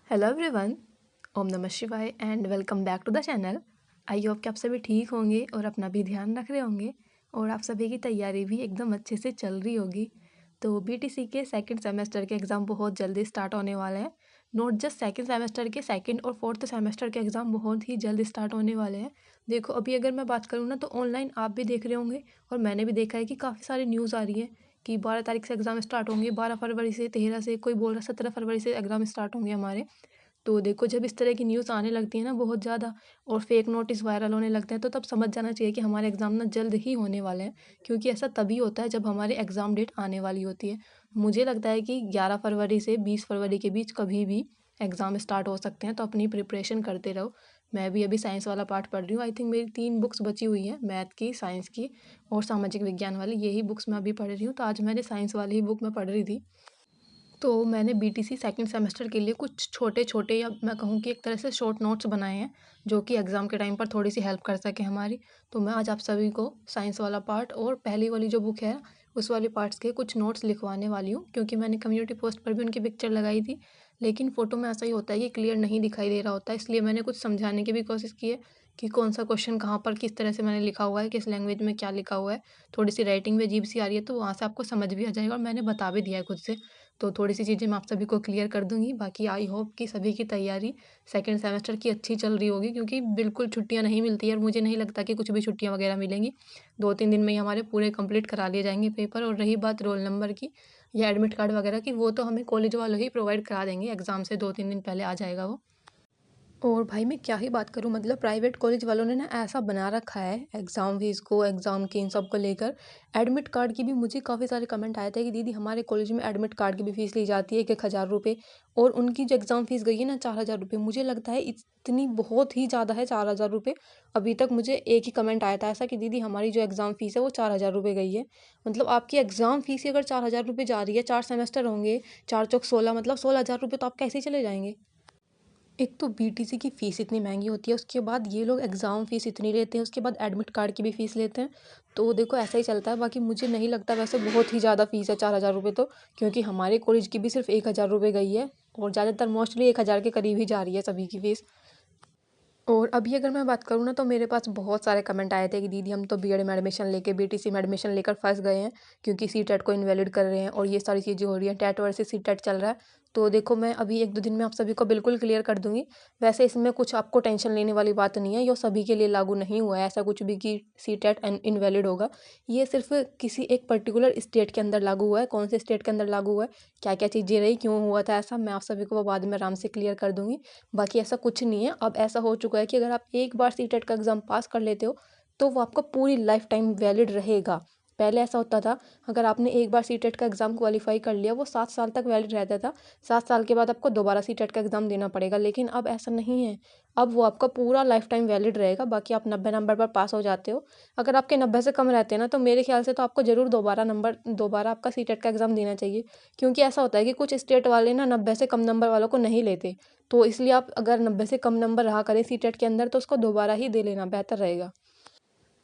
Hello everyone. ओम नमः शिवाय and welcome back to the channel. I hope कि आप सभी ठीक होंगे और अपना भी ध्यान रख रहे होंगे और आप सभी की तैयारी भी एकदम अच्छे से चल रही होगी। तो बीटीसी के सेकंड सेमेस्टर के एग्ज़ाम बहुत जल्दी स्टार्ट होने वाले हैं। नॉट जस्ट सेकंड सेमेस्टर के, सेकंड और फोर्थ सेमेस्टर के एग्ज़ाम बहुत ही जल्द स्टार्ट होने वाले हैं। देखो अभी अगर मैं बात करूँ ना तो ऑनलाइन आप भी देख रहे होंगे और मैंने भी देखा है कि काफ़ी सारी न्यूज़ आ रही है कि 12 तारीख से एग्ज़ाम स्टार्ट होंगे, 12 फरवरी से, 13 से, कोई बोल रहा 17 फरवरी से एग्ज़ाम स्टार्ट होंगे हमारे। तो देखो जब इस तरह की न्यूज़ आने लगती है ना बहुत ज़्यादा और फेक नोटिस वायरल होने लगते हैं तो तब समझ जाना चाहिए कि हमारे एग्ज़ाम ना जल्द ही होने वाले हैं, क्योंकि ऐसा तभी होता है जब हमारे एग्ज़ाम डेट आने वाली होती है। मुझे लगता है कि 11 फरवरी से 20 फरवरी के बीच कभी भी एग्ज़ाम स्टार्ट हो सकते हैं, तो अपनी प्रिपरेशन करते रहो। मैं भी अभी साइंस वाला पार्ट पढ़ रही हूँ। आई थिंक मेरी 3 बुक्स बची हुई हैं, मैथ की, साइंस की और सामाजिक विज्ञान वाली। यही बुक्स मैं अभी पढ़ रही हूँ। तो आज मैंने साइंस वाली ही बुक में पढ़ रही थी। तो मैंने बीटीसी सेकंड सेमेस्टर के लिए कुछ छोटे-छोटे, या मैं कहूँ कि एक तरह से शॉर्ट नोट्स बनाए हैं, जो कि एग्ज़ाम के टाइम पर थोड़ी-सी हेल्प कर सकें हमारी। तो मैं आज आप सभी को साइंस वाला पार्ट और पहली वाली जो बुक है, उस वाले पार्ट्स के कुछ नोट्स लिखवाने वाली हूँ, क्योंकि मैंने कम्युनिटी पोस्ट पर भी उनकी पिक्चर लगाई थी। लेकिन फ़ोटो में ऐसा ही होता है कि क्लियर नहीं दिखाई दे रहा होता है, इसलिए मैंने कुछ समझाने की भी कोशिश की है कि कौन-सा क्वेश्चन कहाँ पर किस तरह से मैंने लिखा हुआ है, किस लैंग्वेज में क्या लिखा हुआ है। थोड़ी-सी राइटिंग भी अजीब-सी आ रही है, तो वहाँ से आपको समझ भी आ जाएगा और मैंने बता भी दिया है खुद से। तो थोड़ी-सी चीज़ें मैं आप सभी को क्लियर कर दूँगी। बाकी आई होप कि सभी की तैयारी सेकंड सेमेस्टर की अच्छी चल रही होगी, क्योंकि बिल्कुल छुट्टियाँ नहीं मिलती है और मुझे नहीं लगता कि कुछ भी छुट्टियाँ वगैरह मिलेंगी। 2-3 दिन में ही हमारे पूरे कंप्लीट करा लिए जाएँगे पेपर। और रही बात रोल नंबर की या एडमिट कार्ड वगैरह की, वो तो हमें कॉलेज वाले ही प्रोवाइड करा देंगे, एग्ज़ाम से 2-3 दिन पहले आ जाएगा वो। और भाई मैं क्या ही बात करूँ, मतलब प्राइवेट कॉलेज वालों ने ना ऐसा बना रखा है एग्ज़ाम फीस को, एग्ज़ाम की, इन सब को लेकर। एडमिट कार्ड की भी मुझे काफ़ी सारे कमेंट आए थे कि दीदी हमारे कॉलेज में एडमिट कार्ड की भी फ़ीस ली जाती है 1-1 हज़ार रुपये। और उनकी जो एग्ज़ाम फ़ीस गई है ना 4 हज़ार रुपये, मुझे लगता है इतनी बहुत ही ज़्यादा है 4 हज़ार रुपये। अभी तक मुझे एक ही कमेंट आया था ऐसा कि दीदी हमारी जो एग्ज़ाम फ़ीस है वो 4 हज़ार रुपये गई है। मतलब आपकी एग्ज़ाम फ़ीस ही अगर 4 हज़ार रुपये जा रही है, 4 सेमेस्टर होंगे, 4 चौक 16, मतलब 16 हज़ार रुपये तो आप कैसे चले जाएंगे। एक तो बीटीसी की फ़ीस इतनी महंगी होती है, उसके बाद ये लोग एग्ज़ाम फ़ीस इतनी लेते हैं, उसके बाद एडमिट कार्ड की भी फ़ीस लेते हैं। तो देखो ऐसा ही चलता है। बाकी मुझे नहीं लगता वैसे बहुत ही ज़्यादा फ़ीस है 4 हज़ार रुपये तो, क्योंकि हमारे कॉलेज की भी सिर्फ 1 हज़ार रुपये गई है और ज़्यादातर मोस्टली 1 हज़ार के करीब ही जा रही है सभी की फ़ीस। और अभी अगर मैं बात करूँ ना तो मेरे पास बहुत सारे कमेंट आए थे कि दीदी हम तो बीएड में एडमिशन लेके, बीटीसी में एडमिशन लेकर फंस गए हैं, क्योंकि सीटेट को इनवैलिड कर रहे हैं और ये सारी चीज़ें हो रही हैं, टेट वर्सेस सीटेट चल रहा है। तो देखो मैं अभी 1-2 दिन में आप सभी को बिल्कुल क्लियर कर दूंगी। वैसे इसमें कुछ आपको टेंशन लेने वाली बात नहीं है, ये सभी के लिए लागू नहीं हुआ है ऐसा कुछ भी कि सीटेट इनवैलिड होगा। ये सिर्फ किसी एक पर्टिकुलर स्टेट के अंदर लागू हुआ है। कौन से स्टेट के अंदर लागू हुआ है, क्या क्या चीज़ें रही, क्यों हुआ था ऐसा, मैं आप सभी को बाद में आराम से क्लियर कर दूंगी। बाकी ऐसा कुछ नहीं है। अब ऐसा हो चुका है कि अगर आप एक बार सीटेट का एग्ज़ाम पास कर लेते हो तो वो आपका पूरी लाइफ टाइम वैलिड रहेगा। पहले ऐसा होता था, अगर आपने एक बार सीटेट का एग्ज़ाम क्वालिफाई कर लिया वो 7 साल तक वैलिड रहता था। 7 साल के बाद आपको दोबारा सीटेट का एग्ज़ाम देना पड़ेगा, लेकिन अब ऐसा नहीं है। अब वो आपका पूरा लाइफ टाइम वैलिड रहेगा। बाकी आप 90 नंबर पर पास हो जाते हो। अगर आपके 90 से कम रहते हैं ना तो मेरे ख्याल से तो आपको ज़रूर दोबारा आपका सीटेट का एग्ज़ाम देना चाहिए, क्योंकि ऐसा होता है कि कुछ स्टेट वाले ना 90 से कम नंबर वालों को नहीं लेते। तो इसलिए आप अगर 90 से कम नंबर रहा करें सीटेट के अंदर तो उसको दोबारा ही दे लेना बेहतर रहेगा।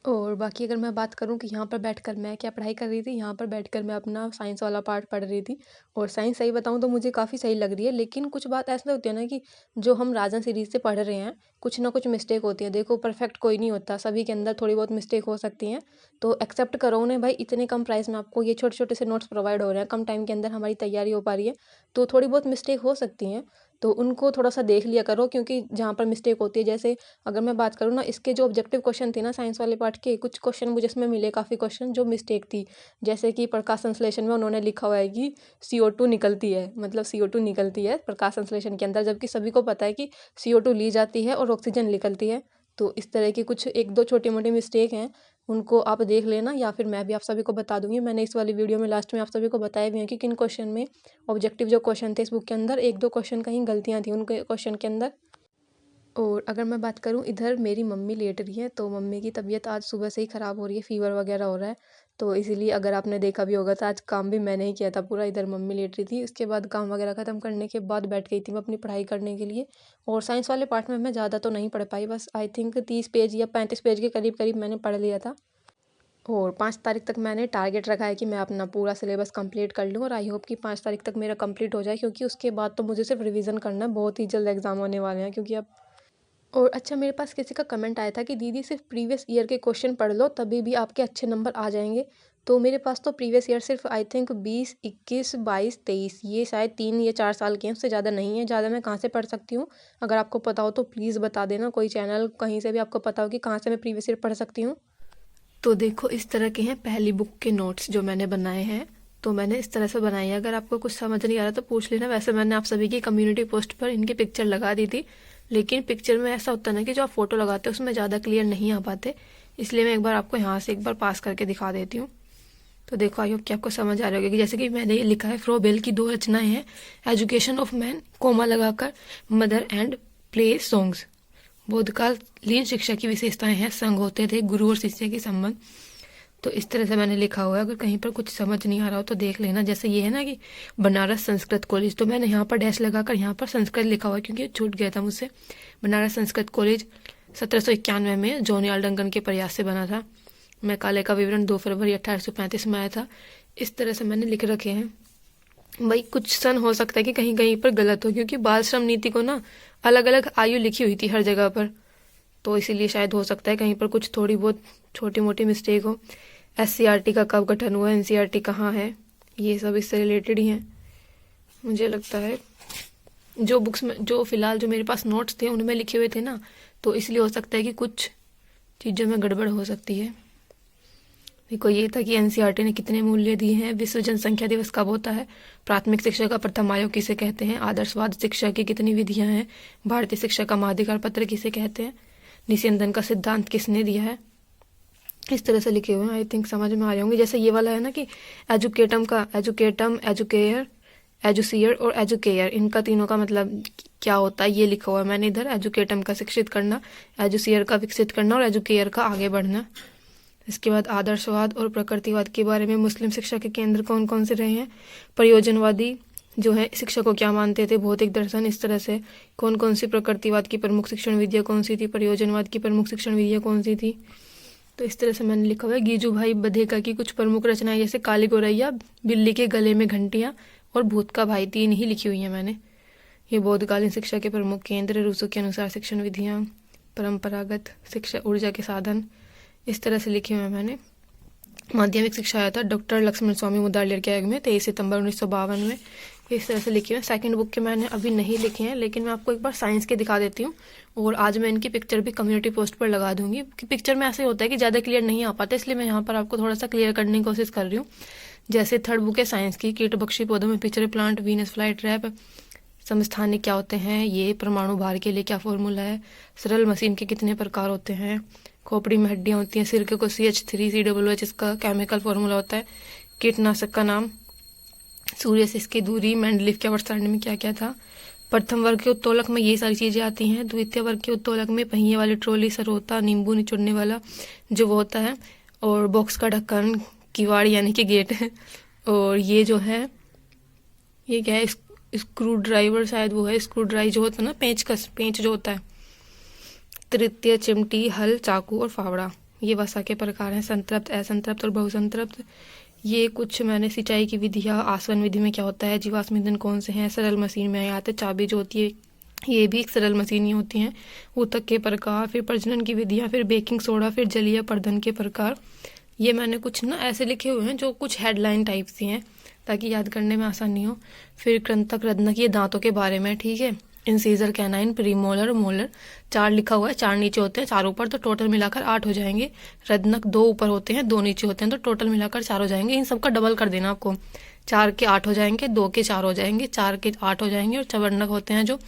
और बाकी अगर मैं बात करूँ कि यहाँ पर बैठकर मैं क्या पढ़ाई कर रही थी, यहाँ पर बैठकर मैं अपना साइंस वाला पार्ट पढ़ रही थी। और साइंस सही बताऊँ तो मुझे काफ़ी सही लग रही है, लेकिन कुछ बात ऐसा होती है ना कि जो हम राजन सीरीज़ से पढ़ रहे हैं, कुछ ना कुछ मिस्टेक होती है। देखो परफेक्ट कोई नहीं होता, सभी के अंदर थोड़ी बहुत मिस्टेक हो सकती हैं। तो एक्सेप्ट करो उन्हें भाई, इतने कम प्राइस में आपको ये छोटे छोटे से नोट्स प्रोवाइड हो रहे हैं, कम टाइम के अंदर हमारी तैयारी हो पा रही है, तो थोड़ी बहुत मिस्टेक हो सकती हैं। तो उनको थोड़ा सा देख लिया करो, क्योंकि जहाँ पर मिस्टेक होती है, जैसे अगर मैं बात करूँ ना, इसके जो ऑब्जेक्टिव क्वेश्चन थे ना साइंस वाले पार्ट के, कुछ क्वेश्चन मुझे इसमें मिले, काफ़ी क्वेश्चन जो मिस्टेक थी। जैसे कि प्रकाश संश्लेषण में उन्होंने लिखा हुआ है कि CO2 निकलती है, मतलब CO2 निकलती है प्रकाश संश्लेषण के अंदर, जबकि सभी को पता है कि CO2 ली जाती है और ऑक्सीजन निकलती है। तो इस तरह की कुछ 1-2 छोटी मोटी मिस्टेक हैं, उनको आप देख लेना, या फिर मैं भी आप सभी को बता दूंगी। मैंने इस वाली वीडियो में लास्ट में आप सभी को बताया भी है कि किन क्वेश्चन में, ऑब्जेक्टिव जो क्वेश्चन थे इस बुक के अंदर, 1-2 क्वेश्चन कहीं गलतियाँ थी उनके क्वेश्चन के अंदर। और अगर मैं बात करूँ, इधर मेरी मम्मी लेट रही है, तो मम्मी की तबीयत आज सुबह से ही ख़राब हो रही है, फ़ीवर वगैरह हो रहा है। तो इसीलिए अगर आपने देखा भी होगा तो आज काम भी मैंने ही किया था पूरा। इधर मम्मी लेट रही थी, उसके बाद काम वगैरह ख़त्म करने के बाद बैठ गई थी मैं अपनी पढ़ाई करने के लिए। और साइंस वाले पार्ट में मैं ज़्यादा तो नहीं पढ़ पाई, बस आई थिंक 30 पेज या 35 पेज के करीब करीब मैंने पढ़ लिया था। और 5 तारीख तक मैंने टारगेट रखा है कि मैं अपना पूरा सिलेबस कंप्लीट कर लूँ और आई होप कि 5 तारीख तक मेरा कंप्लीट हो जाए, क्योंकि उसके बाद तो मुझे सिर्फ रिवीजन करना है। बहुत ही जल्द एग्ज़ाम होने वाले हैं क्योंकि अब। और अच्छा, मेरे पास किसी का कमेंट आया था कि दीदी सिर्फ प्रीवियस ईयर के क्वेश्चन पढ़ लो तभी भी आपके अच्छे नंबर आ जाएंगे। तो मेरे पास तो प्रीवियस ईयर सिर्फ आई थिंक 20, 21, 22, 23 ये शायद 3 या 4 साल के हैं, उससे ज़्यादा नहीं है। ज़्यादा मैं कहाँ से पढ़ सकती हूँ? अगर आपको पता हो तो प्लीज़ बता देना, कोई चैनल कहीं से भी आपको पता हो कि कहाँ से मैं प्रीवियस ईयर पढ़ सकती हूँ। तो देखो, इस तरह के हैं पहली बुक के नोट्स जो मैंने बनाए हैं। तो मैंने इस तरह से बनाई है, अगर आपको कुछ समझ नहीं आ रहा तो पूछ लेना। वैसे मैंने आप सभी की कम्युनिटी पोस्ट पर इनकी पिक्चर लगा दी थी, लेकिन पिक्चर में ऐसा होता है ना कि जो आप फोटो लगाते हो उसमें ज़्यादा क्लियर नहीं आ पाते, इसलिए मैं एक बार आपको यहाँ से एक बार पास करके दिखा देती हूँ। तो देखो, आई होप कि आपको समझ आ रही होगी कि जैसे कि मैंने ये लिखा है, फ्रोबेल की 2 रचनाएं हैं, एजुकेशन ऑफ मैन कोमा लगाकर, मदर एंड प्ले सॉन्ग्स। बोधकालीन शिक्षा की विशेषताएं हैं, संग होते थे, गुरु और शिष्य के संबंध। तो इस तरह से मैंने लिखा हुआ है, अगर कहीं पर कुछ समझ नहीं आ रहा हो तो देख लेना। जैसे ये है ना कि बनारस संस्कृत कॉलेज, तो मैंने यहाँ पर डैश लगाकर यहाँ पर संस्कृत लिखा हुआ है क्योंकि छूट गया था मुझसे। बनारस संस्कृत कॉलेज 1791 में जॉन डंकन के प्रयास से बना था। मैकाले का विवरण 2 फरवरी 1835 में आया था। इस तरह से मैंने लिख रखे हैं। भाई कुछ सन हो सकता है कि कहीं कहीं पर गलत हो, क्योंकि बाल श्रम नीति को ना अलग अलग आयु लिखी हुई थी हर जगह पर, तो इसीलिए शायद हो सकता है कहीं पर कुछ थोड़ी बहुत छोटी मोटी मिस्टेक हो। SCRT का कब गठन हुआ, NCRT कहाँ है, ये सब इससे रिलेटेड ही हैं मुझे लगता है। जो बुक्स में, जो फिलहाल जो मेरे पास नोट्स थे उनमें लिखे हुए थे ना, तो इसलिए हो सकता है कि कुछ चीज़ों में गड़बड़ हो सकती है। देखो, ये था कि NCRT ने कितने मूल्य दिए हैं, विश्व जनसंख्या दिवस कब होता है, प्राथमिक शिक्षा का प्रथम आयोग किसे कहते हैं, आदर्शवाद शिक्षा की कितनी विधियां हैं, भारतीय शिक्षा का महाधिकार पत्र किसे कहते हैं, निस्यंदन का सिद्धांत किसने दिया है। इस तरह से लिखे हुए हैं, आई थिंक समझ में आ रहे होंगे। जैसे ये वाला है ना कि एजुकेटम का एजुकेटम, एजुकेयर, एजुसियर और एजुकेयर, इनका तीनों का मतलब क्या होता है ये लिखा हुआ है मैंने इधर। एजुकेटम का शिक्षित करना, एजुसियर का विकसित करना और एजुकेयर का आगे बढ़ना। इसके बाद आदर्शवाद और प्रकृतिवाद के बारे में मुस्लिम शिक्षा के केंद्र कौन कौन से रहे हैं, प्रयोजनवादी जो है शिक्षा को क्या मानते थे, भौतिक दर्शन। इस तरह से कौन कौन सी प्रकृतिवाद की प्रमुख शिक्षण विधिया कौन सी थी, प्रयोजनवाद की प्रमुख शिक्षण विधिया कौन सी थी। तो इस तरह से मैंने लिखा हुआ है। गीजू भाई बधेका की कुछ प्रमुख रचनाएं जैसे काली गोरैया, बिल्ली के गले में घंटियां और भूत का भाई, 3 ही लिखी हुई है मैंने। ये बौद्धकालीन शिक्षा के प्रमुख केंद्र, रूसो के अनुसार शिक्षण विधियाँ, परंपरागत शिक्षा, ऊर्जा के साधन, इस तरह से लिखे हुए हैं मैंने। माध्यमिक शिक्षा आया था डॉक्टर लक्ष्मण स्वामी मुदालियर के आयोग में 23 सितंबर 1952 में। इस तरह से लिखे हुए। सेकंड बुक के मैंने अभी नहीं लिखे हैं, लेकिन मैं आपको एक बार साइंस के दिखा देती हूँ, और आज मैं इनकी पिक्चर भी कम्युनिटी पोस्ट पर लगा दूंगी। कि पिक्चर में ऐसे होता है कि ज़्यादा क्लियर नहीं आ पाता, इसलिए मैं यहाँ पर आपको थोड़ा सा क्लियर करने की कोशिश कर रही हूँ। जैसे थर्ड बुक है साइंस की, कीट बख्शी पौधों में pitcher plant, Venus fly trap, समस्थानिक क्या होते हैं, ये परमाणु भार के लिए क्या फॉर्मूला है, सरल मशीन के कितने प्रकार होते हैं, खोपड़ी में हड्डियाँ होती हैं, सिरके को CH3COOH इसका केमिकल फॉर्मूला होता है, कीटनाशक का नाम, सूर्य से इसकी दूरी, मेंडलीफ के आवर्त सारणी में क्या क्या था। प्रथम वर्ग के उत्तोलक में ये सारी चीज़ें आती हैं। द्वितीय वर्ग के उत्तोलक में पहिए वाली ट्रॉली, सरोता, नींबू निचोड़ने वाला जो वो होता है, और बॉक्स का ढक्कन, किवाड़ यानी कि गेट है, और ये जो है ये क्या है, स्क्रू ड्राइवर शायद वो है, स्क्रू ड्राइव जो होता है ना, पेंच जो होता है। तृतीय चिमटी, हल, चाकू और फावड़ा, ये वसा के प्रकार हैं, संतृप्त, असंतृप्त और बहुसंतृप्त। ये कुछ मैंने सिंचाई की विधियाँ, आसवन विधि में क्या होता है, जीवाश्म ईंधन कौन से हैं, सरल मशीन में आते, चाबी जो होती है ये भी एक सरल मशीन ही होती हैं, ऊतक के प्रकार, फिर प्रजनन की विधियाँ, फिर बेकिंग सोडा, फिर जलीय प्रदन के प्रकार। ये मैंने कुछ ना ऐसे लिखे हुए हैं जो कुछ हेडलाइन टाइप सी हैं ताकि याद करने में आसानी हो। फिर कृंतक, रत्नक, ये दांतों के बारे में, ठीक है। इंसीजर, कैनाइन, प्रीमोलर, मोलर, 4 लिखा हुआ है, 4 नीचे होते हैं, 4 ऊपर, तो टोटल मिलाकर 8 हो जाएंगे। रत्नक 2 ऊपर होते हैं, 2 नीचे होते हैं, तो टोटल मिलाकर 4 हो जाएंगे। इन सबका डबल कर देना आपको, 4 के 8 हो जाएंगे, 2 के 4 हो जाएंगे, 4 के 8 हो जाएंगे। और चवर्णक होते हैं जो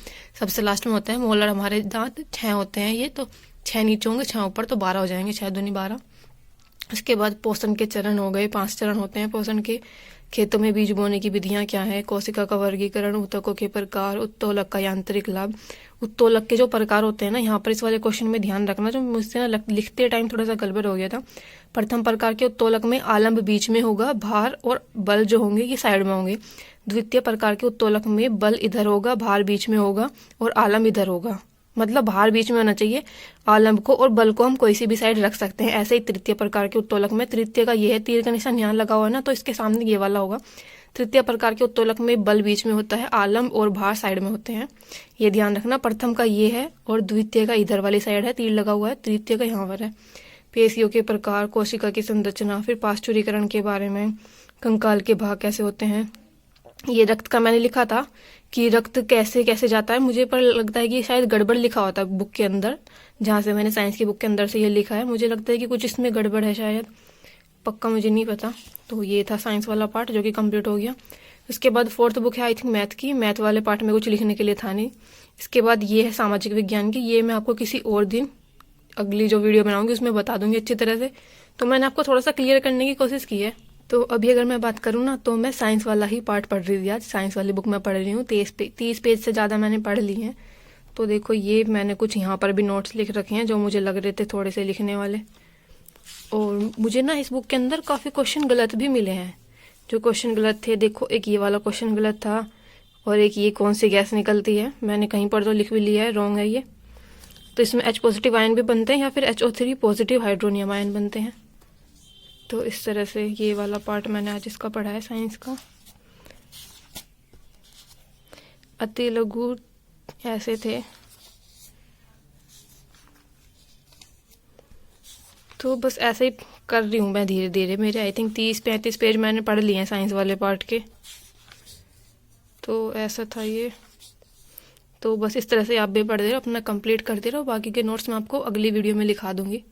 सबसे लास्ट में होते हैं। मोलर हमारे दांत 6 होते हैं, ये तो 6 नीचे होंगे, 6 ऊपर, तो 12 हो जाएंगे, 6 दूनी 12। उसके बाद पोषण के चरण हो गए, 5 चरण होते हैं पोषण के। खेतों में बीज बोने की विधियां क्या है, कोशिका का वर्गीकरण, उत्तकों के प्रकार, उत्तोलक का यांत्रिक लाभ। उत्तोलक के जो प्रकार होते हैं ना, यहाँ पर इस वाले क्वेश्चन में ध्यान रखना, जो मुझसे ना लिखते टाइम थोड़ा सा गड़बड़ हो गया था। प्रथम प्रकार के उत्तोलक में आलम्ब बीच में होगा, भार और बल जो होंगे ये साइड में होंगे। द्वितीय प्रकार के उत्तोलक में बल इधर होगा, भार बीच में होगा और आलम्ब इधर होगा। मतलब भार बीच में होना चाहिए। आलम्ब को और बल को हम कोई सी भी साइड रख सकते हैं। ऐसे ही तृतीय प्रकार के उत्तोलक में, तृतीय का ये है, तीर का निशान यहाँ लगा हुआ है ना, तो इसके सामने ये वाला होगा। तृतीय प्रकार के उत्तोलक में बल बीच में होता है, आलम्ब और भार साइड में होते हैं, ये ध्यान रखना। प्रथम का ये है और द्वितीय का इधर वाली साइड है, तीर लगा हुआ है। तृतीय का यहाँ पर है। पेशियों के प्रकार, कोशिका की संरचना, फिर पार्श्चुरीकरण के बारे में, कंकाल के भाग कैसे होते हैं। ये रक्त का मैंने लिखा था कि रक्त कैसे कैसे जाता है, मुझे पर लगता है कि शायद गड़बड़ लिखा होता है बुक के अंदर, जहाँ से मैंने साइंस की बुक के अंदर से ये लिखा है। मुझे लगता है कि कुछ इसमें गड़बड़ है शायद, पक्का मुझे नहीं पता। तो ये था साइंस वाला पार्ट जो कि कंप्लीट हो गया। उसके बाद फोर्थ बुक है आई थिंक मैथ की। मैथ वाले पार्ट में कुछ लिखने के लिए था नहीं। इसके बाद ये है सामाजिक विज्ञान की। ये मैं आपको किसी और दिन अगली जो वीडियो बनाऊंगी उसमें बता दूंगी अच्छी तरह से। तो मैंने आपको थोड़ा सा क्लियर करने की कोशिश की है। तो अभी अगर मैं बात करूँ ना, तो मैं साइंस वाला ही पार्ट पढ़ रही थी आज। साइंस वाली बुक मैं पढ़ रही हूँ। 30 पेज से ज़्यादा मैंने पढ़ ली हैं। तो देखो ये मैंने कुछ यहाँ पर भी नोट्स लिख रखे हैं जो मुझे लग रहे थे थोड़े से लिखने वाले। और मुझे ना इस बुक के अंदर काफ़ी क्वेश्चन गलत भी मिले हैं। जो क्वेश्चन गलत थे, देखो एक ये वाला क्वेश्चन गलत था, और एक ये कौन सी गैस निकलती है, मैंने कहीं पर तो लिख भी लिया है, रॉन्ग है ये। तो इसमें H पॉजिटिव आयन भी बनते हैं या फिर HO3 पॉजिटिव हाइड्रोनियम आयन बनते हैं। तो इस तरह से ये वाला पार्ट मैंने आज इसका पढ़ा है साइंस का। अति लघु ऐसे थे। तो बस ऐसे ही कर रही हूँ मैं धीरे धीरे। मेरे आई थिंक 30-35 पेज मैंने पढ़ लिए हैं साइंस वाले पार्ट के। तो ऐसा था ये। तो बस इस तरह से आप भी पढ़ते रहो, अपना कंप्लीट करते रहो। बाकी के नोट्स मैं आपको अगली वीडियो में लिखा दूंगी।